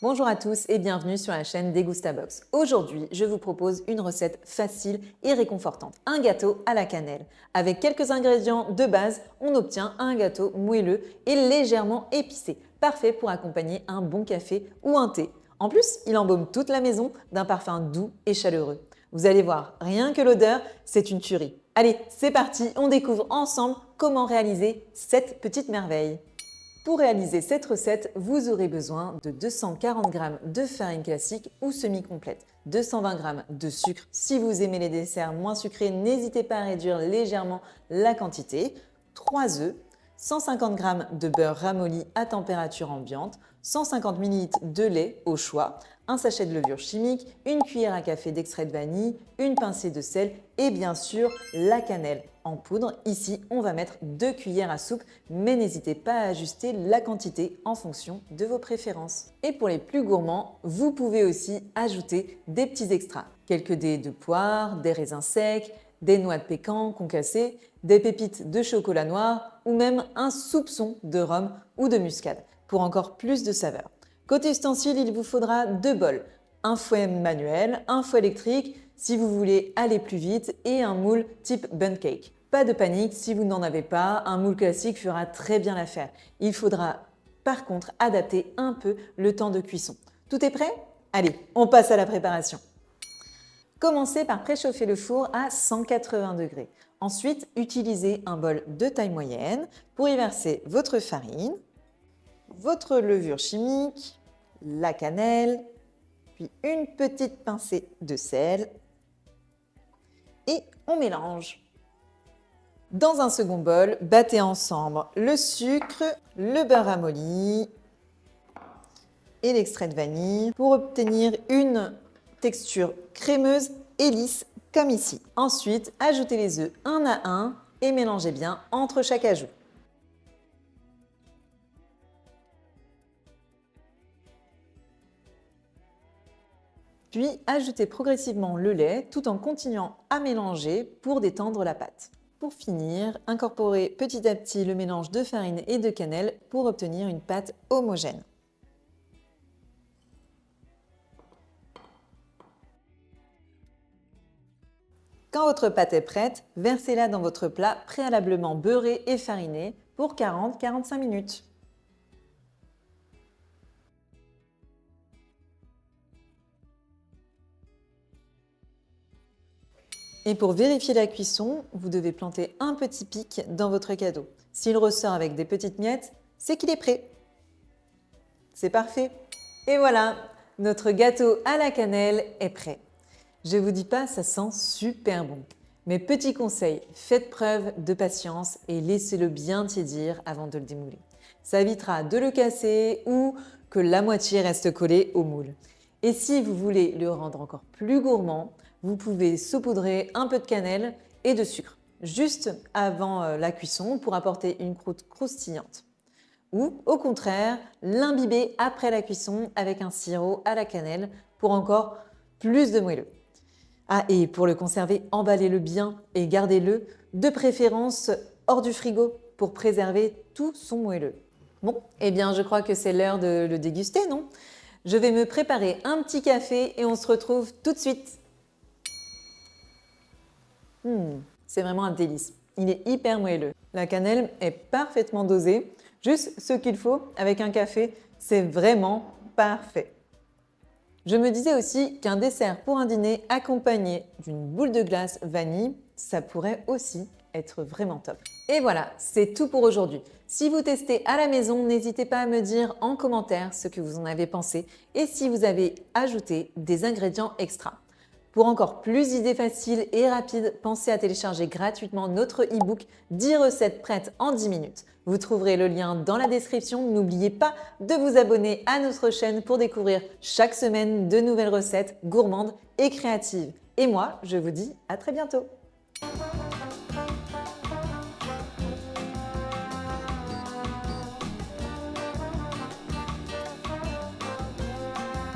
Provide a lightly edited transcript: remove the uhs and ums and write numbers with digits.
Bonjour à tous et bienvenue sur la chaîne Degustabox. Aujourd'hui, je vous propose une recette facile et réconfortante, un gâteau à la cannelle. Avec quelques ingrédients de base, on obtient un gâteau moelleux et légèrement épicé, parfait pour accompagner un bon café ou un thé. En plus, il embaume toute la maison d'un parfum doux et chaleureux. Vous allez voir, rien que l'odeur, c'est une tuerie. Allez, c'est parti, on découvre ensemble comment réaliser cette petite merveille. Pour réaliser cette recette, vous aurez besoin de 240 g de farine classique ou semi-complète, 220 g de sucre. Si vous aimez les desserts moins sucrés, n'hésitez pas à réduire légèrement la quantité, 3 œufs, 150 g de beurre ramolli à température ambiante, 150 ml de lait au choix, un sachet de levure chimique, une cuillère à café d'extrait de vanille, une pincée de sel et bien sûr la cannelle en poudre. Ici, on va mettre 2 cuillères à soupe, mais n'hésitez pas à ajuster la quantité en fonction de vos préférences. Et pour les plus gourmands, vous pouvez aussi ajouter des petits extras, quelques dés de poire, des raisins secs, des noix de pécan concassées, des pépites de chocolat noir ou même un soupçon de rhum ou de muscade pour encore plus de saveur. Côté ustensiles, il vous faudra 2 bols, un fouet manuel, un fouet électrique si vous voulez aller plus vite et un moule type bundt cake. Pas de panique, si vous n'en avez pas, un moule classique fera très bien l'affaire. Il faudra par contre adapter un peu le temps de cuisson. Tout est prêt? Allez, on passe à la préparation. Commencez par préchauffer le four à 180 degrés. Ensuite, utilisez un bol de taille moyenne pour y verser votre farine, votre levure chimique, la cannelle, puis une petite pincée de sel et on mélange. Dans un second bol, battez ensemble le sucre, le beurre ramolli et l'extrait de vanille pour obtenir une texture crémeuse et lisse comme ici. Ensuite, ajoutez les œufs un à un et mélangez bien entre chaque ajout. Puis, ajoutez progressivement le lait tout en continuant à mélanger pour détendre la pâte. Pour finir, incorporez petit à petit le mélange de farine et de cannelle pour obtenir une pâte homogène. Quand votre pâte est prête, versez-la dans votre plat préalablement beurré et fariné pour 40-45 minutes. Et pour vérifier la cuisson, vous devez planter un petit pic dans votre cadeau. S'il ressort avec des petites miettes, c'est qu'il est prêt. C'est parfait. Et voilà, notre gâteau à la cannelle est prêt. Je vous dis pas, ça sent super bon. Mais petit conseil, faites preuve de patience et laissez-le bien tiédir avant de le démouler. Ça évitera de le casser ou que la moitié reste collée au moule. Et si vous voulez le rendre encore plus gourmand, vous pouvez saupoudrer un peu de cannelle et de sucre, juste avant la cuisson pour apporter une croûte croustillante. Ou au contraire, l'imbiber après la cuisson avec un sirop à la cannelle pour encore plus de moelleux. Ah, et pour le conserver, emballez-le bien et gardez-le de préférence hors du frigo pour préserver tout son moelleux. Bon, eh bien je crois que c'est l'heure de le déguster, non? Je vais me préparer un petit café et on se retrouve tout de suite. C'est vraiment un délice. Il est hyper moelleux. La cannelle est parfaitement dosée. Juste ce qu'il faut avec un café, c'est vraiment parfait. Je me disais aussi qu'un dessert pour un dîner accompagné d'une boule de glace vanille, ça pourrait aussi être vraiment top. Et voilà, c'est tout pour aujourd'hui. Si vous testez à la maison, n'hésitez pas à me dire en commentaire ce que vous en avez pensé et si vous avez ajouté des ingrédients extra. Pour encore plus d'idées faciles et rapides, pensez à télécharger gratuitement notre e-book 10 recettes prêtes en 10 minutes. Vous trouverez le lien dans la description. N'oubliez pas de vous abonner à notre chaîne pour découvrir chaque semaine de nouvelles recettes gourmandes et créatives. Et moi, je vous dis à très bientôt.